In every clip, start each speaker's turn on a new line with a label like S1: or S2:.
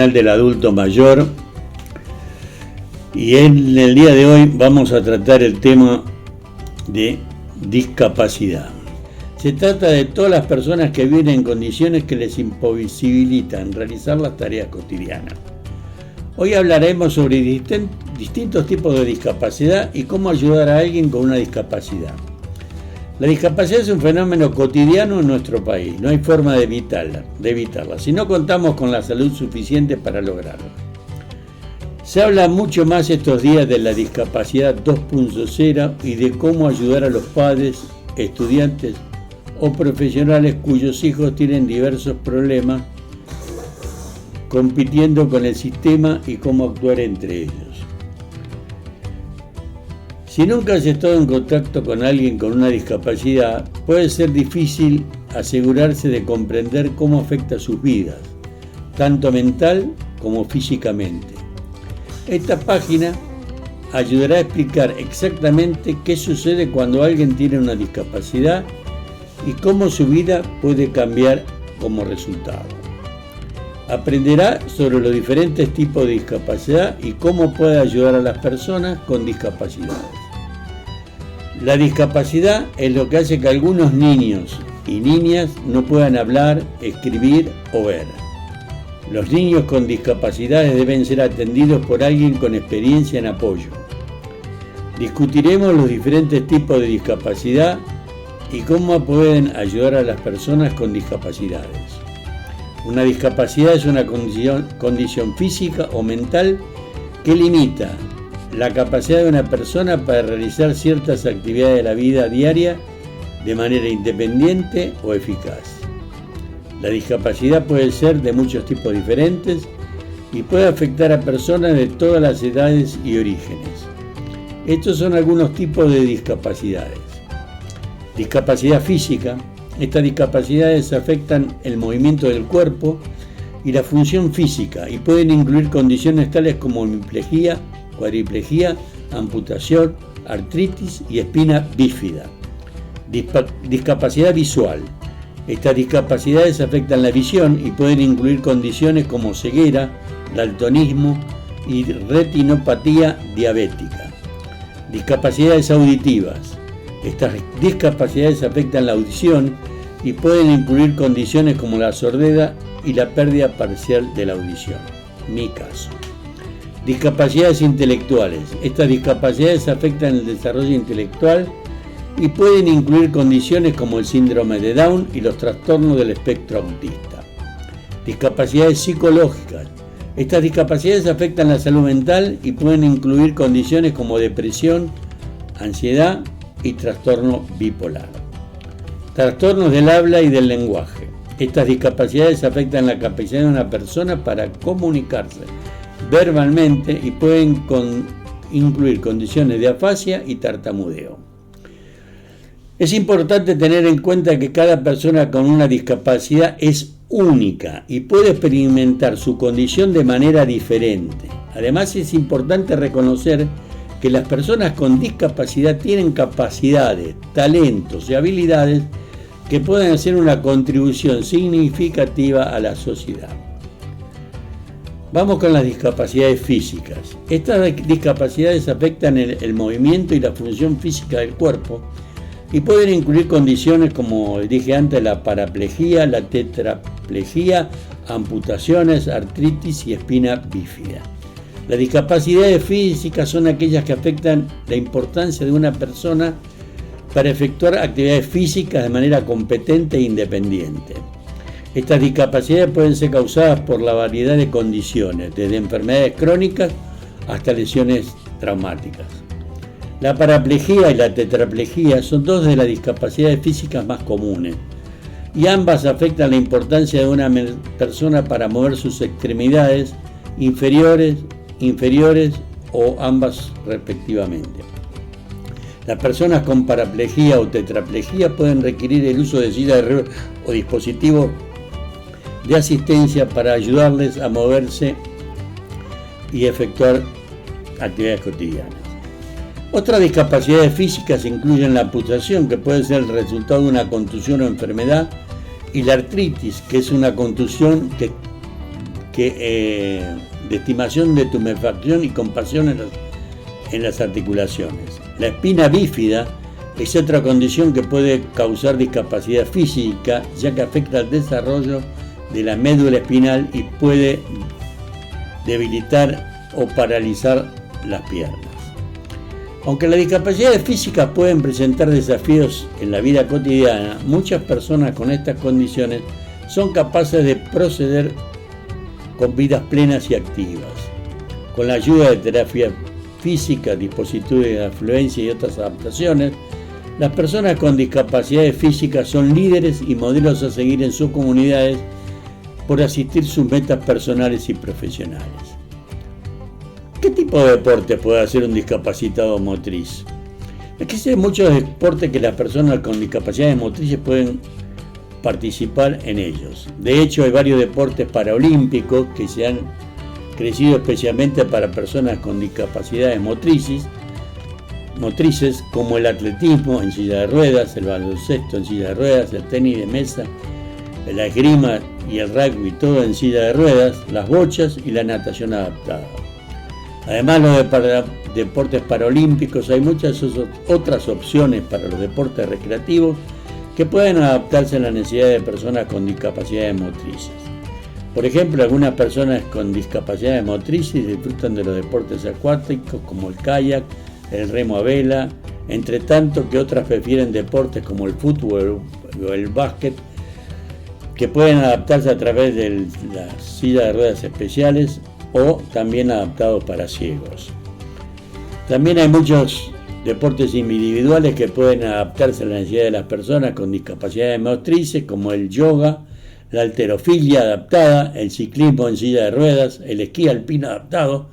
S1: Del adulto mayor, y en el día de hoy vamos a tratar el tema de discapacidad. Se trata de todas las personas que viven en condiciones que les imposibilitan realizar las tareas cotidianas. Hoy hablaremos sobre distintos tipos de discapacidad y cómo ayudar a alguien con una discapacidad. La discapacidad es un fenómeno cotidiano en nuestro país, no hay forma de evitarla, si no contamos con la salud suficiente para lograrlo. Se habla mucho más estos días de la discapacidad 2.0 y de cómo ayudar a los padres, estudiantes o profesionales cuyos hijos tienen diversos problemas compitiendo con el sistema y cómo actuar entre ellos. Si nunca has estado en contacto con alguien con una discapacidad, puede ser difícil asegurarse de comprender cómo afecta sus vidas, tanto mental como físicamente. Esta página ayudará a explicar exactamente qué sucede cuando alguien tiene una discapacidad y cómo su vida puede cambiar como resultado. Aprenderá sobre los diferentes tipos de discapacidad y cómo puede ayudar a las personas con discapacidades. La discapacidad es lo que hace que algunos niños y niñas no puedan hablar, escribir o ver. Los niños con discapacidades deben ser atendidos por alguien con experiencia en apoyo. Discutiremos los diferentes tipos de discapacidad y cómo pueden ayudar a las personas con discapacidades. Una discapacidad es una condición física o mental que limita la capacidad de una persona para realizar ciertas actividades de la vida diaria de manera independiente o eficaz. La discapacidad puede ser de muchos tipos diferentes y puede afectar a personas de todas las edades y orígenes. Estos son algunos tipos de discapacidades. Discapacidad física. Estas discapacidades afectan el movimiento del cuerpo y la función física y pueden incluir condiciones tales como hemiplegia, cuadriplegia, amputación, artritis y espina bífida. Discapacidad visual. Estas discapacidades afectan la visión y pueden incluir condiciones como ceguera, daltonismo y retinopatía diabética. Discapacidades auditivas. Estas discapacidades afectan la audición y pueden incluir condiciones como la sordera y la pérdida parcial de la audición. Mi caso. Discapacidades intelectuales. Estas discapacidades afectan el desarrollo intelectual y pueden incluir condiciones como el síndrome de Down y los trastornos del espectro autista. Discapacidades psicológicas. Estas discapacidades afectan la salud mental y pueden incluir condiciones como depresión, ansiedad y trastorno bipolar. Trastornos del habla y del lenguaje. Estas discapacidades afectan la capacidad de una persona para comunicarse verbalmente y pueden incluir condiciones de afasia y tartamudeo. Es importante tener en cuenta que cada persona con una discapacidad es única y puede experimentar su condición de manera diferente. Además, es importante reconocer que las personas con discapacidad tienen capacidades, talentos y habilidades que pueden hacer una contribución significativa a la sociedad. Vamos con las discapacidades físicas. Estas discapacidades afectan el movimiento y la función física del cuerpo y pueden incluir condiciones como dije antes, la paraplegia, la tetraplegia, amputaciones, artritis y espina bífida. Las discapacidades físicas son aquellas que afectan la importancia de una persona para efectuar actividades físicas de manera competente e independiente. Estas discapacidades pueden ser causadas por la variedad de condiciones, desde enfermedades crónicas hasta lesiones traumáticas. La paraplegia y la tetraplegia son dos de las discapacidades físicas más comunes y ambas afectan la importancia de una persona para mover sus extremidades inferiores o ambas respectivamente. Las personas con paraplegia o tetraplegia pueden requerir el uso de silla de ruedas o dispositivos de asistencia para ayudarles a moverse y efectuar actividades cotidianas. Otras discapacidades físicas incluyen la amputación, que puede ser el resultado de una contusión o enfermedad, y la artritis, que es una contusión que de estimación de tumefacción y compasión en las articulaciones. La espina bífida es otra condición que puede causar discapacidad física, ya que afecta al desarrollo de la médula espinal y puede debilitar o paralizar las piernas. Aunque las discapacidades físicas pueden presentar desafíos en la vida cotidiana, muchas personas con estas condiciones son capaces de proceder con vidas plenas y activas. Con la ayuda de terapia física, dispositivos de afluencia y otras adaptaciones, las personas con discapacidades físicas son líderes y modelos a seguir en sus comunidades por asistir sus metas personales y profesionales. ¿Qué tipo de deporte puede hacer un discapacitado motriz? Existen muchos deportes que las personas con discapacidades motrices pueden participar en ellos. De hecho, hay varios deportes paraolímpicos que se han crecido especialmente para personas con discapacidades motrices, como el atletismo en silla de ruedas, el baloncesto en silla de ruedas, el tenis de mesa, la esgrima y el rugby, todo en silla de ruedas, las bochas y la natación adaptada. Además, los deportes paralímpicos, hay muchas otras opciones para los deportes recreativos que pueden adaptarse a las necesidades de personas con discapacidades motrices. Por ejemplo, algunas personas con discapacidades motrices disfrutan de los deportes acuáticos como el kayak, el remo a vela, entre tanto que otras prefieren deportes como el fútbol o el básquet, que pueden adaptarse a través de las sillas de ruedas especiales o también adaptados para ciegos. También hay muchos deportes individuales que pueden adaptarse a las necesidades de las personas con discapacidades motrices, como el yoga, la halterofilia adaptada, el ciclismo en silla de ruedas, el esquí alpino adaptado,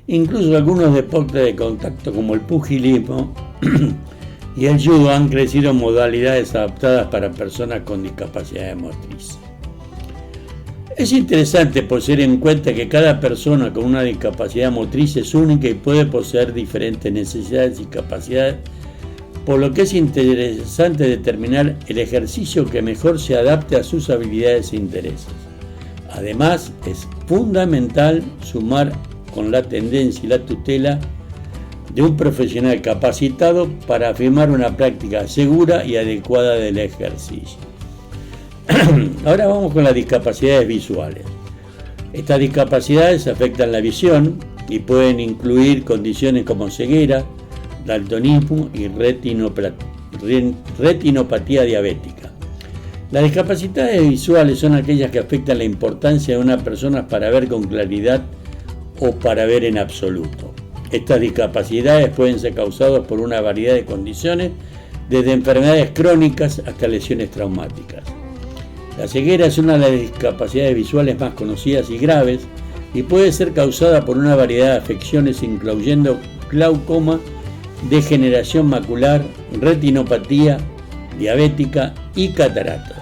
S1: incluso algunos deportes de contacto como el pugilismo y el judo han crecido en modalidades adaptadas para personas con discapacidades motrices. Es interesante poner en cuenta que cada persona con una discapacidad motriz es única y puede poseer diferentes necesidades y capacidades, por lo que es interesante determinar el ejercicio que mejor se adapte a sus habilidades e intereses. Además, es fundamental sumar con la tendencia y la tutela de un profesional capacitado para afirmar una práctica segura y adecuada del ejercicio. Ahora vamos con las discapacidades visuales. Estas discapacidades afectan la visión y pueden incluir condiciones como ceguera, daltonismo y retinopatía diabética. Las discapacidades visuales son aquellas que afectan la importancia de una persona para ver con claridad o para ver en absoluto. Estas discapacidades pueden ser causadas por una variedad de condiciones, desde enfermedades crónicas hasta lesiones traumáticas. La ceguera es una de las discapacidades visuales más conocidas y graves y puede ser causada por una variedad de afecciones incluyendo glaucoma, degeneración macular, retinopatía diabética y cataratas.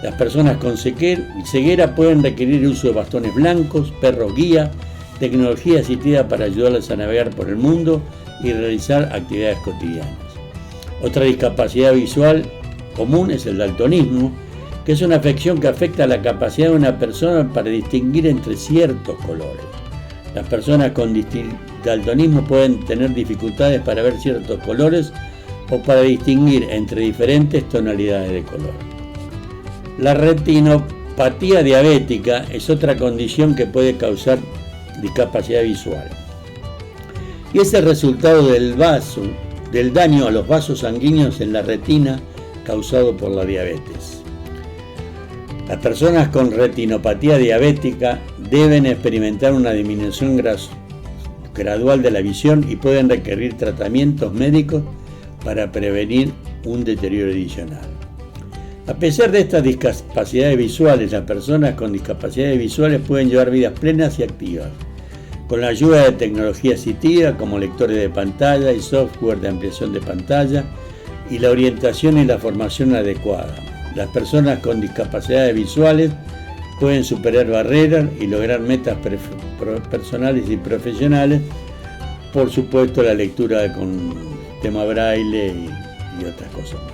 S1: Las personas con ceguera pueden requerir el uso de bastones blancos, perros guía, tecnología asistida para ayudarles a navegar por el mundo y realizar actividades cotidianas. Otra discapacidad visual común es el daltonismo, que es una afección que afecta a la capacidad de una persona para distinguir entre ciertos colores. Las personas con daltonismo pueden tener dificultades para ver ciertos colores o para distinguir entre diferentes tonalidades de color. La retinopatía diabética es otra condición que puede causar discapacidad visual y es el resultado del daño a los vasos sanguíneos en la retina causado por la diabetes. Las personas con retinopatía diabética deben experimentar una disminución gradual de la visión y pueden requerir tratamientos médicos para prevenir un deterioro adicional. A pesar de estas discapacidades visuales, las personas con discapacidades visuales pueden llevar vidas plenas y activas, con la ayuda de tecnología asistida como lectores de pantalla y software de ampliación de pantalla y la orientación y la formación adecuada. Las personas con discapacidades visuales pueden superar barreras y lograr metas personales y profesionales, por supuesto la lectura con tema braille y otras cosas más.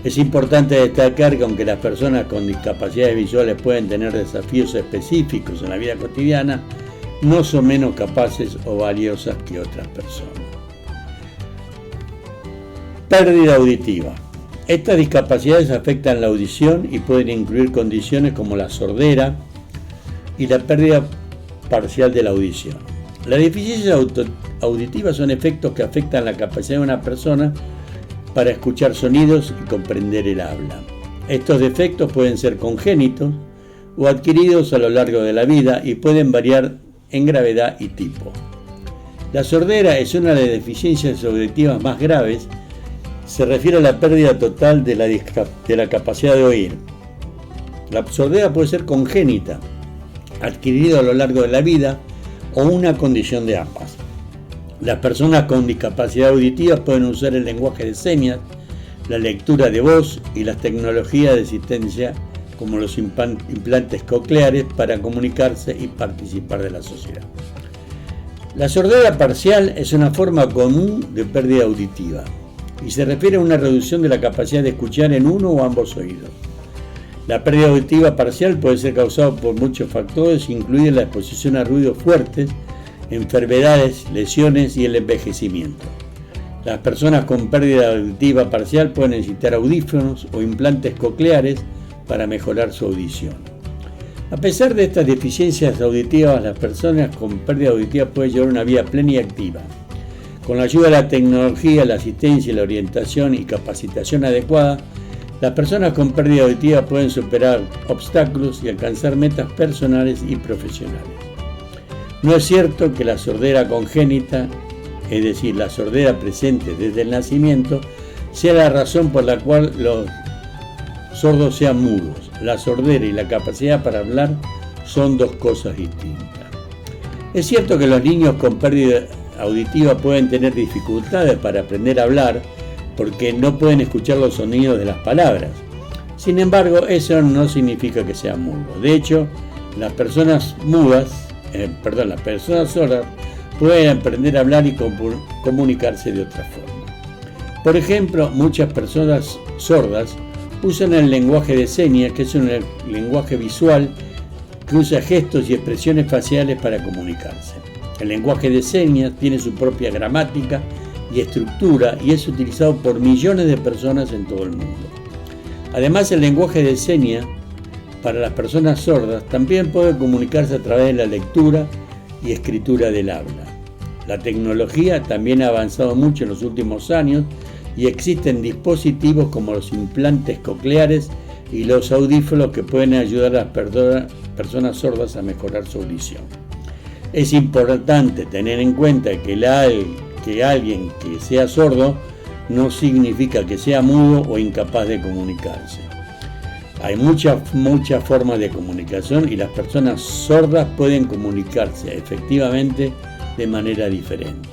S1: Es importante destacar que aunque las personas con discapacidades visuales pueden tener desafíos específicos en la vida cotidiana, no son menos capaces o valiosas que otras personas. Pérdida auditiva. Estas discapacidades afectan la audición y pueden incluir condiciones como la sordera y la pérdida parcial de la audición. Las deficiencias auditivas son efectos que afectan la capacidad de una persona para escuchar sonidos y comprender el habla. Estos defectos pueden ser congénitos o adquiridos a lo largo de la vida y pueden variar en gravedad y tipo. La sordera es una de las deficiencias auditivas más graves. Se refiere a la pérdida total de la capacidad de oír. La sordera puede ser congénita, adquirida a lo largo de la vida o una condición de ambas. Las personas con discapacidad auditiva pueden usar el lenguaje de señas, la lectura de voz y las tecnologías de asistencia como los implantes cocleares para comunicarse y participar de la sociedad. La sordera parcial es una forma común de pérdida auditiva y se refiere a una reducción de la capacidad de escuchar en uno o ambos oídos. La pérdida auditiva parcial puede ser causada por muchos factores, incluida la exposición a ruidos fuertes, enfermedades, lesiones y el envejecimiento. Las personas con pérdida auditiva parcial pueden necesitar audífonos o implantes cocleares para mejorar su audición. A pesar de estas deficiencias auditivas, las personas con pérdida auditiva pueden llevar una vida plena y activa. Con la ayuda de la tecnología, la asistencia, la orientación y capacitación adecuada, las personas con pérdida auditiva pueden superar obstáculos y alcanzar metas personales y profesionales. No es cierto que la sordera congénita, es decir, la sordera presente desde el nacimiento, sea la razón por la cual los sordos sean mudos. La sordera y la capacidad para hablar son dos cosas distintas. Es cierto que los niños con pérdida auditiva pueden tener dificultades para aprender a hablar porque no pueden escuchar los sonidos de las palabras. Sin embargo, eso no significa que sean mudos. De hecho, las personas sordas pueden aprender a hablar y comunicarse de otra forma. Por ejemplo, muchas personas sordas usan el lenguaje de señas, que es un lenguaje visual que usa gestos y expresiones faciales para comunicarse. El lenguaje de señas tiene su propia gramática y estructura y es utilizado por millones de personas en todo el mundo. Además, el lenguaje de señas para las personas sordas también puede comunicarse a través de la lectura y escritura del habla. La tecnología también ha avanzado mucho en los últimos años y existen dispositivos como los implantes cocleares y los audífonos que pueden ayudar a las personas sordas a mejorar su audición. Es importante tener en cuenta que alguien que sea sordo no significa que sea mudo o incapaz de comunicarse. Hay muchas formas de comunicación y las personas sordas pueden comunicarse efectivamente de manera diferente.